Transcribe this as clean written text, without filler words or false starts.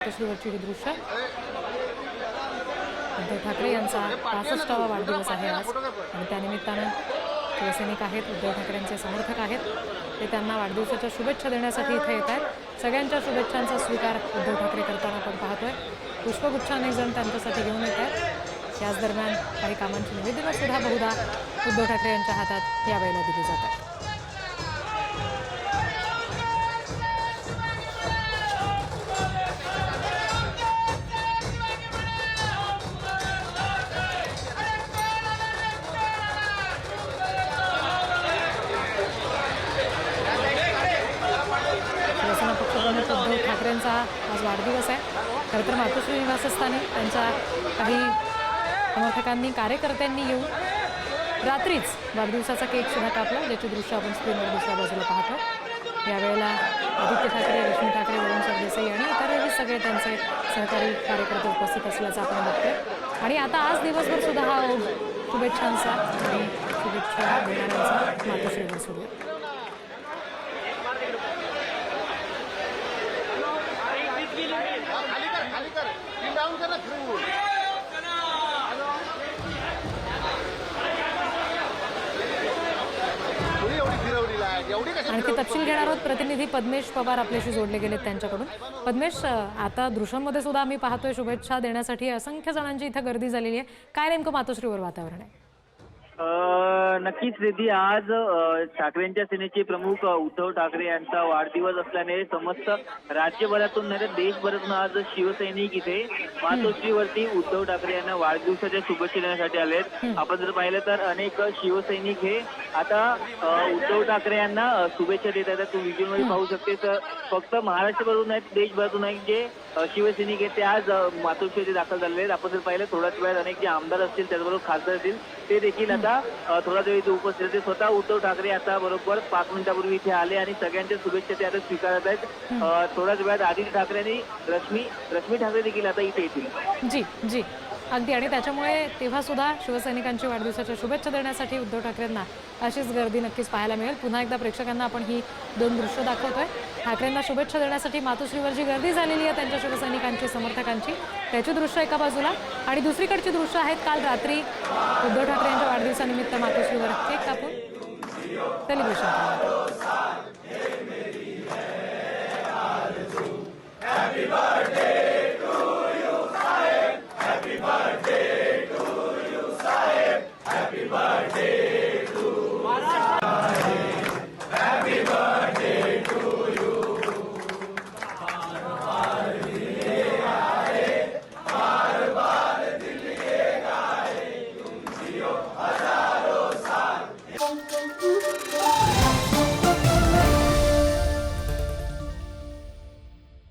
मातोश्रीवरची ही दृश्य उद्धव ठाकरे यांचा 65वा वाढदिवस आहे आज आणि त्यानिमित्तानं शिवसैनिक आहेत, उद्धव ठाकरेंचे समर्थक आहेत, ते त्यांना वाढदिवसाच्या शुभेच्छा देण्यासाठी इथे येत आहेत। सगळ्यांच्या शुभेच्छांचा स्वीकार उद्धव ठाकरे करताना आपण पाहतोय। पुष्पगुच्छ अनेक जण त्यांच्यासाठी घेऊन येत आहेत। याच दरम्यान काही कामांची निवेदनं सुद्धा बहुधा उद्धव ठाकरे यांच्या हातात यावेळेला दिली जातात। उद्धव ठाकरेंचा आज वाढदिवस आहे। खरं तर मातोश्री निवासस्थानी त्यांच्या काही समर्थकांनी कार्यकर्त्यांनी येऊन रात्रीच वाढदिवसाचा केक सुद्धा कापला, ज्याची दृश्य आपण स्क्रीनवर दुसऱ्या बाजूला पाहतो। यावेळेला आदित्य ठाकरे, रश्मी ठाकरे, वरुण सरदेसाई आणि इतरही सगळे त्यांचे सहकारी कार्यकर्ते उपस्थित असल्याचं आपण बघतोय। आणि आता आज दिवसभर सुद्धा हा ओघ शुभेच्छांचा आणि शुभेच्छा देणाऱ्यांचा मातोश्रीवर सुरू आहे। आणखी तपशील घेणार आहोत। प्रतिनिधी पद्मेश पवार आपल्याशी जोडले गेलेत त्यांच्याकडून। पद्मेश, आता दृश्यांमध्ये सुद्धा आम्ही पाहतोय शुभेच्छा देण्यासाठी असंख्य जणांची इथे गर्दी झालेली आहे। काय नेमकं मातोश्रीवर वातावरण आहे? नक्कीच रिद्धी, आज ठाकरेंच्या सेनेचे प्रमुख उद्धव ठाकरे यांचा वाढदिवस असल्याने समस्त राज्यभरातून नाही तर देशभरातून आज शिवसैनिक इथे मातोश्रीवरती उद्धव ठाकरे यांना वाढदिवसाच्या शुभेच्छा देण्यासाठी आलेत। आपण जर पाहिलं तर अनेक शिवसैनिक हे आता उद्धव ठाकरे यांना शुभेच्छा देत आहेत। तू व्हिडिओमध्ये पाहू शकतेस, फक्त महाराष्ट्रभरून नाहीत देशभरातून आहेत जे शिवसैनिक आहेत ते आज मातोश्री दाखल झालेले आहेत। आपण जर पाहिलं थोड्याच वेळात अनेक जे आमदार असतील त्याचबरोबर खासदार असतील ते देखील आता थोडा वेळ इथे उपस्थित होते। स्वतः उद्धव ठाकरे आता बरोबर 5 मिनिटापूर्वी इथे आले आणि सगळ्यांच्या शुभेच्छा ते आता स्वीकारत आहेत। थोड्याच वेळात आदित्य ठाकरे आणि रश्मी ठाकरे देखील आता इथे येतील। जी अगदी। आणि त्याच्यामुळे तेव्हा सुद्धा शिवसैनिकांची वाढदिवसाच्या शुभेच्छा देण्यासाठी उद्धव ठाकरेंना अशीच गर्दी नक्कीच पाहायला मिळेल। पुन्हा एकदा प्रेक्षकांना आपण ही दोन दृश्य दाखवतोय। ठाकरेंना शुभेच्छा देण्यासाठी मातोश्रीवर जी गर्दी झालेली आहे त्यांच्या शिवसैनिकांची, समर्थकांची, त्याची दृश्य एका बाजूला आणि दुसरीकडची दृश्य आहेत काल रात्री उद्धव ठाकरे यांच्या वाढदिवसानिमित्त मातोश्रीवर केक कापून सेलिब्रेशन केलं।